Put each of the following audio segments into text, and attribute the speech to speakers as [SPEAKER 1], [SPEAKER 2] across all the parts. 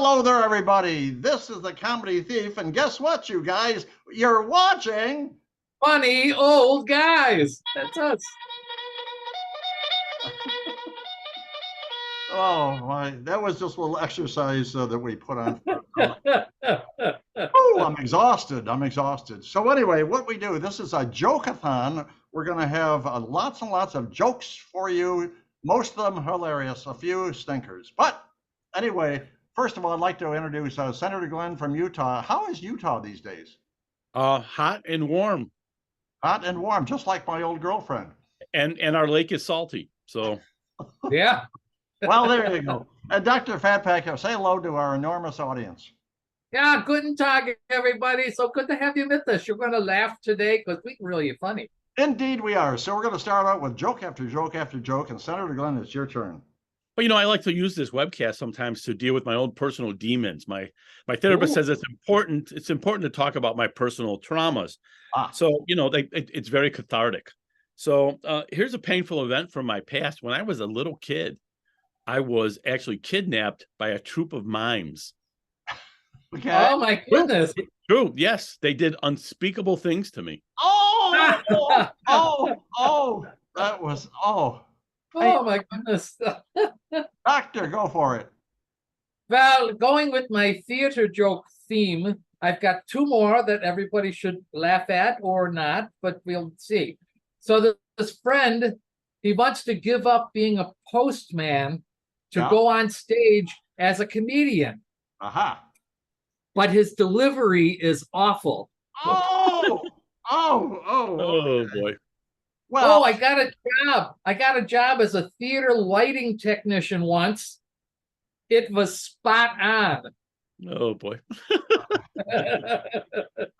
[SPEAKER 1] Hello there, everybody. This is the Comedy Thief, and guess what, you guys? You're watching.
[SPEAKER 2] Funny old guys. That's us.
[SPEAKER 1] Oh my, that was just a little exercise that we put on. Oh, I'm exhausted. I'm exhausted. So anyway, what we do, this is a joke-a-thon. We're going to have lots and lots of jokes for you. Most of them hilarious, a few stinkers. But anyway, first of all, I'd like to introduce Senator Glenn from Utah. How is Utah these days?
[SPEAKER 3] Hot and warm,
[SPEAKER 1] Hot and warm, just like my old girlfriend.
[SPEAKER 3] and our lake is salty. So
[SPEAKER 2] Yeah.
[SPEAKER 1] Well, there you go. Dr. Fatpacker, say hello to our enormous audience.
[SPEAKER 2] Yeah, guten Tag, everybody. So good to have you with us. You're going to laugh today because we're really funny.
[SPEAKER 1] Indeed, we are. So we're going to start out with joke after joke after joke. And Senator Glenn, it's your turn.
[SPEAKER 3] but I like to use this webcast sometimes to deal with my own personal demons. My therapist says it's important to talk about my personal traumas. So it's very cathartic. So here's a painful event from my past. When I was a little kid, I was actually kidnapped by a troop of mimes.
[SPEAKER 1] Okay.
[SPEAKER 2] Oh my goodness.
[SPEAKER 3] True. Yes, they did unspeakable things to me.
[SPEAKER 1] That was,
[SPEAKER 2] Oh my goodness.
[SPEAKER 1] Doctor, go for it.
[SPEAKER 2] Well, going with my theater joke theme, I've got two more that everybody should laugh at or not, but we'll see. So this friend, he wants to give up being a postman to go on stage as a comedian.
[SPEAKER 1] Aha.
[SPEAKER 2] But his delivery is awful.
[SPEAKER 3] Oh boy.
[SPEAKER 2] Well, I got a job. I got a job as a theater lighting technician once. It was spot on.
[SPEAKER 3] Oh boy.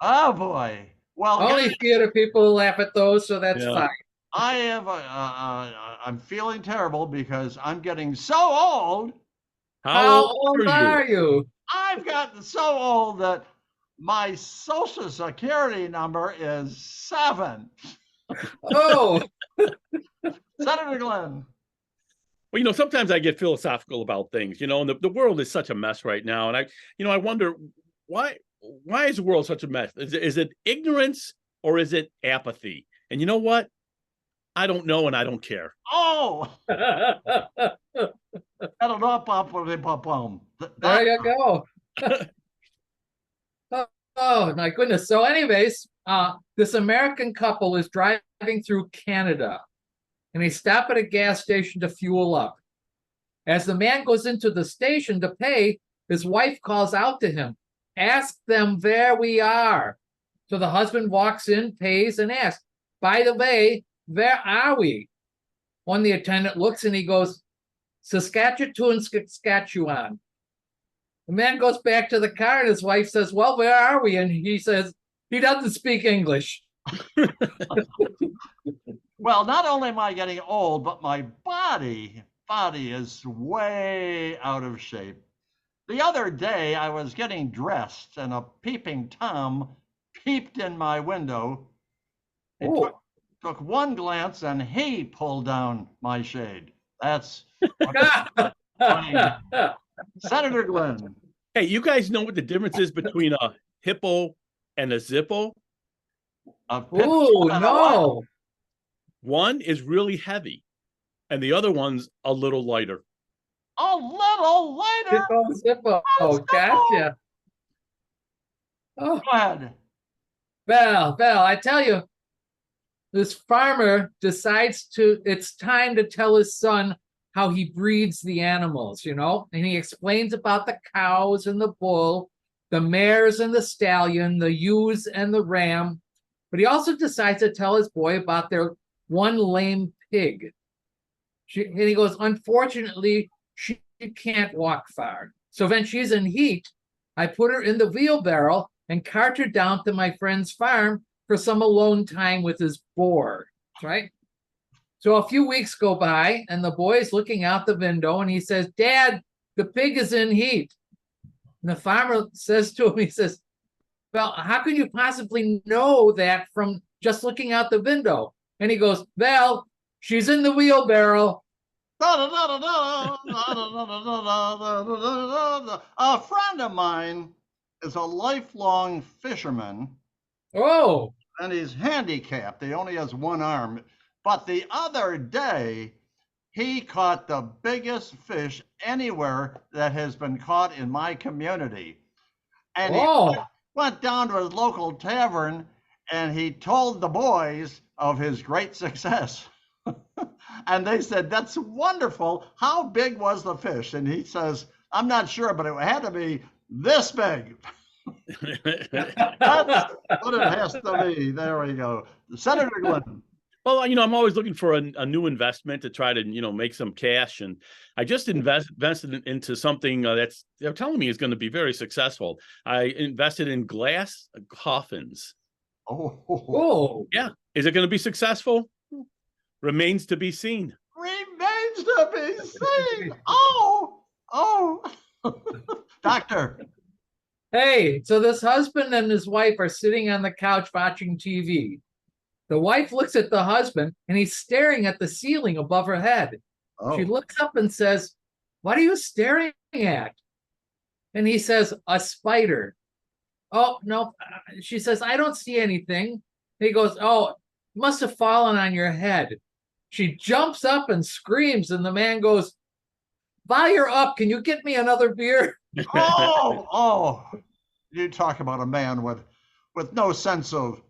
[SPEAKER 1] Oh boy. Well,
[SPEAKER 2] only theater people laugh at those, so that's fine.
[SPEAKER 1] I have I'm feeling terrible because I'm getting so old.
[SPEAKER 2] How old are you?
[SPEAKER 1] I've gotten so old that my social security number is 7.
[SPEAKER 2] Oh.
[SPEAKER 1] Senator Glenn.
[SPEAKER 3] Well, sometimes I get philosophical about things, and the world is such a mess right now. And I wonder why is the world such a mess? Is it ignorance or is it apathy? And you know what? I don't know, and I don't care.
[SPEAKER 1] Oh, there
[SPEAKER 2] you go. Oh my goodness. So anyways, this American couple is driving through Canada, and they stop at a gas station to fuel up. As the man goes into the station to pay, his wife calls out to him, "Ask them where we are." So the husband walks in, pays, and asks, "By the way, where are we?" When the attendant looks and he goes, "Saskatchewan, Saskatchewan." The man goes back to the car and his wife says, "Well, where are we?" And he says, he doesn't speak English.
[SPEAKER 1] Well, not only am I getting old, but my body is way out of shape. The other day, I was getting dressed and a peeping Tom peeped in my window. It took one glance and he pulled down my shade. That's funny. Senator Glenn.
[SPEAKER 3] Hey, you guys know what the difference is between a hippo and a zippo?
[SPEAKER 2] Oh, no.
[SPEAKER 3] One is really heavy, and the other one's a little lighter.
[SPEAKER 1] A little lighter?
[SPEAKER 2] Zippo. Oh, gotcha.
[SPEAKER 1] Oh. Go ahead.
[SPEAKER 2] Well, I tell you, this farmer decides it's time to tell his son how he breeds the animals, and he explains about the cows and the bull, the mares and the stallion, the ewes and the ram. But he also decides to tell his boy about their one lame pig. And he goes, "Unfortunately, she can't walk far. So when she's in heat, I put her in the wheelbarrow and cart her down to my friend's farm for some alone time with his boar." Right? So a few weeks go by, and the boy's looking out the window, and he says, "Dad, the pig is in heat." And the farmer says to him, he says, "Well, how can you possibly know that from just looking out the window?" And he goes, "Well, she's in the wheelbarrow."
[SPEAKER 1] A friend of mine is a lifelong fisherman,
[SPEAKER 2] Oh,
[SPEAKER 1] and he's handicapped. He only has one arm. But the other day, he caught the biggest fish anywhere that has been caught in my community. And he
[SPEAKER 2] oh,
[SPEAKER 1] went down to his local tavern and he told the boys of his great success. And they said, "That's wonderful. How big was the fish?" And he says, "I'm not sure, but it had to be this big." That's what it has to be. There we go. Senator Glenn.
[SPEAKER 3] Well, I'm always looking for a new investment to try to, make some cash. And I just invested into something that's, they're telling me is going to be very successful. I invested in glass coffins.
[SPEAKER 2] oh.
[SPEAKER 3] Yeah. Is it going to be successful? Remains to be seen.
[SPEAKER 1] Remains to be seen. Oh. Doctor.
[SPEAKER 2] Hey, so this husband and his wife are sitting on the couch watching TV. The wife looks at the husband and he's staring at the ceiling above her head.
[SPEAKER 1] Oh.
[SPEAKER 2] She looks up and says, "What are you staring at?" And he says, "A spider." "Oh, no." She says, "I don't see anything." He goes, "Oh, it must have fallen on your head." She jumps up and screams, and the man goes, "While you're up, can you get me another beer?"
[SPEAKER 1] Oh. You talk about a man with no sense of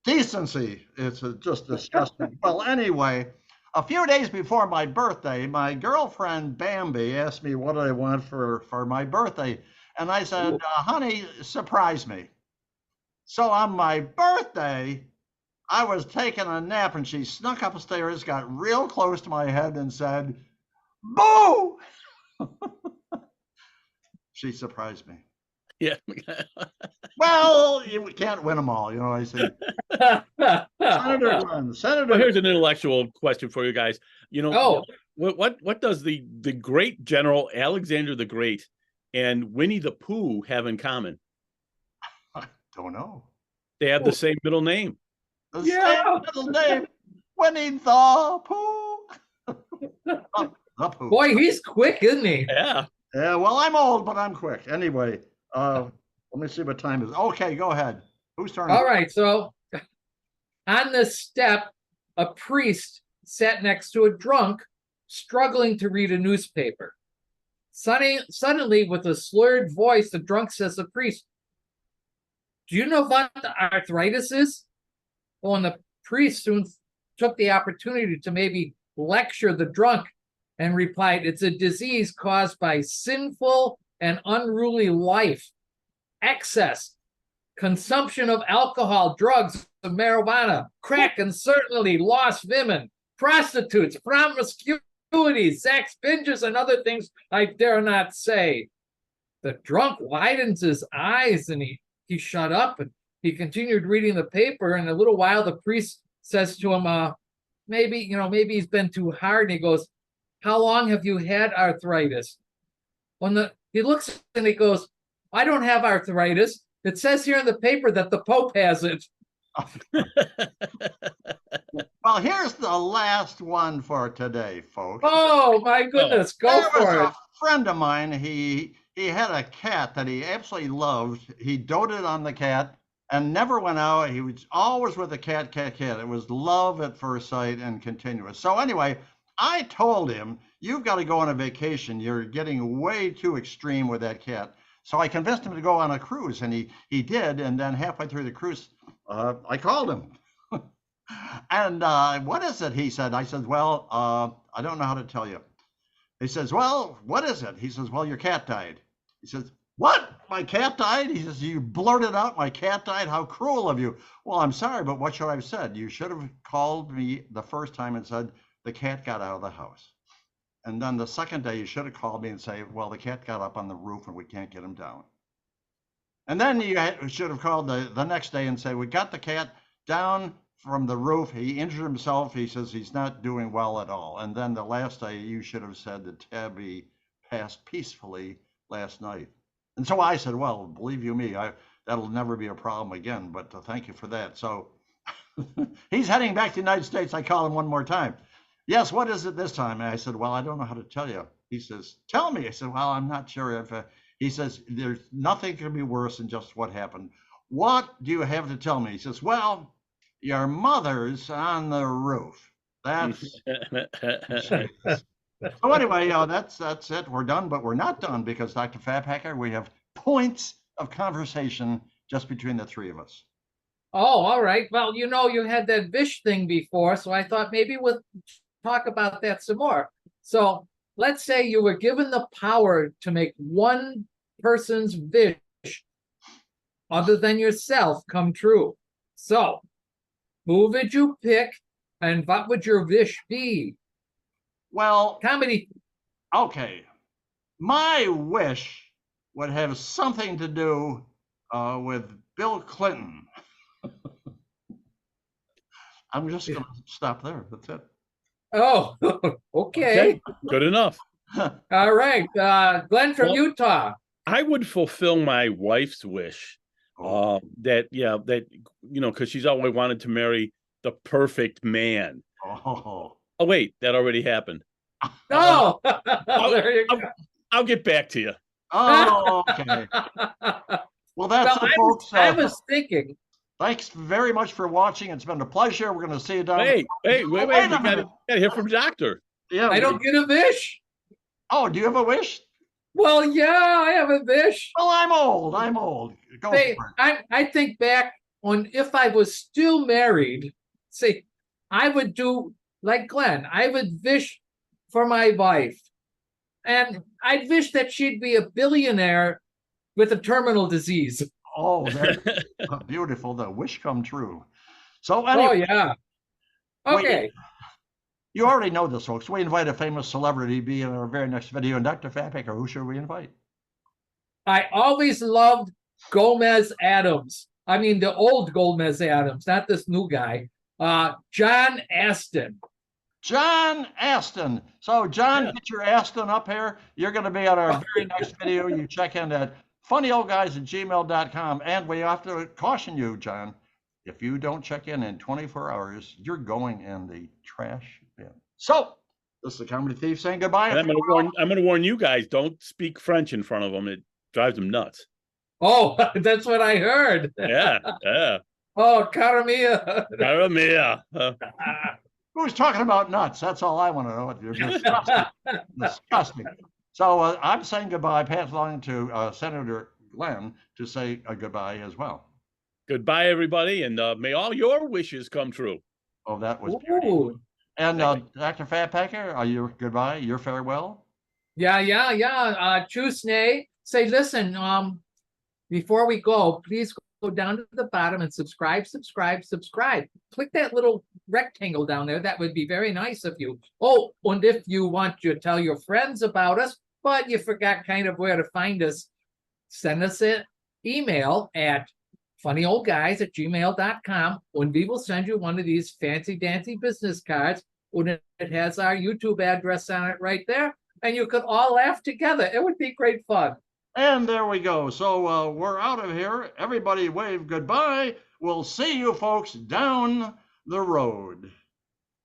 [SPEAKER 1] decency. It's just disgusting. Well, anyway, a few days before my birthday, my girlfriend Bambi asked me what I want for my birthday. And I said, "Honey, surprise me." So on my birthday, I was taking a nap and she snuck upstairs, got real close to my head and said, "Boo!" She surprised me.
[SPEAKER 3] Yeah.
[SPEAKER 1] Well, you can't win them all, I say. Senator Glenn,
[SPEAKER 3] Well, here's an intellectual question for you guys.
[SPEAKER 2] Oh.
[SPEAKER 3] What does the great General Alexander the Great and Winnie the Pooh have in common?
[SPEAKER 1] I don't know.
[SPEAKER 3] They have the same middle name.
[SPEAKER 1] The same middle name, Winnie the Pooh. The Pooh.
[SPEAKER 2] Boy, he's quick, isn't he?
[SPEAKER 3] Yeah.
[SPEAKER 1] Yeah, well, I'm old, but I'm quick. Anyway, let me see what time it is. Okay, go ahead. Whose turn?
[SPEAKER 2] All right, so on the step, a priest sat next to a drunk, struggling to read a newspaper. Suddenly, with a slurred voice, the drunk says to the priest, "Do you know what arthritis is?" Well, and the priest soon took the opportunity to maybe lecture the drunk and replied, "It's a disease caused by sinful and unruly life, excess, consumption of alcohol, drugs, of marijuana, crack, and certainly lost women, prostitutes, promiscuity, sex, binges, and other things I dare not say." The drunk widens his eyes and he shut up and he continued reading the paper. And in a little while, the priest says to him, maybe he's been too hard. And he goes, "How long have you had arthritis?" He looks and he goes, "I don't have arthritis. It says here in the paper that the Pope has it."
[SPEAKER 1] Well, here's the last one for today, folks.
[SPEAKER 2] Oh my goodness, go for it.
[SPEAKER 1] A friend of mine, he had a cat that he absolutely loved. He doted on the cat and never went out. He was always with the cat. It was love at first sight and continuous. So anyway, I told him, "You've got to go on a vacation. You're getting way too extreme with that cat." So I convinced him to go on a cruise, and he did. And then halfway through the cruise, I called him. And "What is it?" he said. I said, "Well, I don't know how to tell you." He says, "Well, what is it?" He says, "Well, your cat died." He says, "What? My cat died?" He says, "You blurted out my cat died? How cruel of you." "Well, I'm sorry, but what should I have said? You should have called me the first time and said, 'The cat got out of the house.' And then the second day, you should have called me and say, 'Well, the cat got up on the roof and we can't get him down.' And then you should have called the next day and say, 'We got the cat down from the roof. He injured himself. He says he's not doing well at all.' And then the last day, you should have said that Tabby passed peacefully last night." And so I said, "Well, believe you me, that'll never be a problem again, but thank you for that." So he's heading back to the United States. I call him one more time. Yes, what is it this time? And I said, well, I don't know how to tell you. He says, tell me. I said, well, I'm not sure if, he says, there's nothing can be worse than just what happened. What do you have to tell me? He says, well, your mother's on the roof. That's so anyway, that's it. We're done, but we're not done because Dr. Fatpacker, we have points of conversation just between the three of us.
[SPEAKER 2] Oh, all right. Well, you know, you had that Vish thing before, so I thought maybe we'll talk about that some more. So let's say you were given the power to make one person's wish other than yourself come true. So who would you pick and what would your wish be?
[SPEAKER 1] Well,
[SPEAKER 2] Comedy.
[SPEAKER 1] okay. My wish would have something to do with Bill Clinton. I'm just going to stop there. That's it.
[SPEAKER 2] Oh, okay.
[SPEAKER 3] Good enough.
[SPEAKER 2] All right. Glenn from Utah.
[SPEAKER 3] I would fulfill my wife's wish. That because she's always wanted to marry the perfect man. Oh wait, that already happened.
[SPEAKER 2] Oh, there you go.
[SPEAKER 3] I'll get back to you.
[SPEAKER 1] Oh, okay. Well, that's it, folks.
[SPEAKER 2] I was thinking.
[SPEAKER 1] Thanks very much for watching. It's been a pleasure. We're going to see you down.
[SPEAKER 3] Wait. We got to hear from Doctor.
[SPEAKER 1] Yeah,
[SPEAKER 2] I don't get a wish.
[SPEAKER 1] Oh, do you have a wish?
[SPEAKER 2] Well, yeah, I have a wish.
[SPEAKER 1] Well, I'm old. Go for it.
[SPEAKER 2] I think back on if I was still married, see, I would do like Glenn. I would wish for my wife. And I'd wish that she'd be a billionaire with a terminal disease.
[SPEAKER 1] Oh, that's beautiful. The wish come true. So anyway.
[SPEAKER 2] Oh, yeah. Okay.
[SPEAKER 1] You already know this, folks. We invite a famous celebrity to be in our very next video. And Dr. Fatpacker, who should we invite?
[SPEAKER 2] I always loved Gomez Adams. I mean, the old Gomez Adams, not this new guy. John Aston.
[SPEAKER 1] John Aston. So, John, get your Aston up here. You're going to be on our very next video. You check in at funnyoldguys@gmail.com. And we have to caution you, John, if you don't check in 24 hours, you're going in the trash bin. So, this is the Comedy Thief saying goodbye.
[SPEAKER 3] And I'm going to warn you guys, don't speak French in front of them. It drives them nuts.
[SPEAKER 2] Oh, that's what I heard.
[SPEAKER 3] Yeah.
[SPEAKER 2] Oh, caramia.
[SPEAKER 3] Caramia.
[SPEAKER 1] Who's talking about nuts? That's all I want to know. You're disgusting. Disgusting. So I'm saying goodbye. Pass along to Senator Glenn to say goodbye as well.
[SPEAKER 3] Goodbye, everybody, and may all your wishes come true.
[SPEAKER 1] Oh, that was beautiful. And Dr. Fatpacker, are you goodbye? Your farewell?
[SPEAKER 2] Yeah. Chusney, say, listen, before we go, please go down to the bottom and subscribe. Click that little rectangle down there. That would be very nice of you. Oh, and if you want to tell your friends about us, but you forgot kind of where to find us, send us an email at funnyoldguys@gmail.com, and we will send you one of these fancy dancy business cards, and it has our YouTube address on it right there, and you could all laugh together. It would be great fun.
[SPEAKER 1] And there we go. So we're out of here. Everybody wave goodbye. We'll see you folks down the road.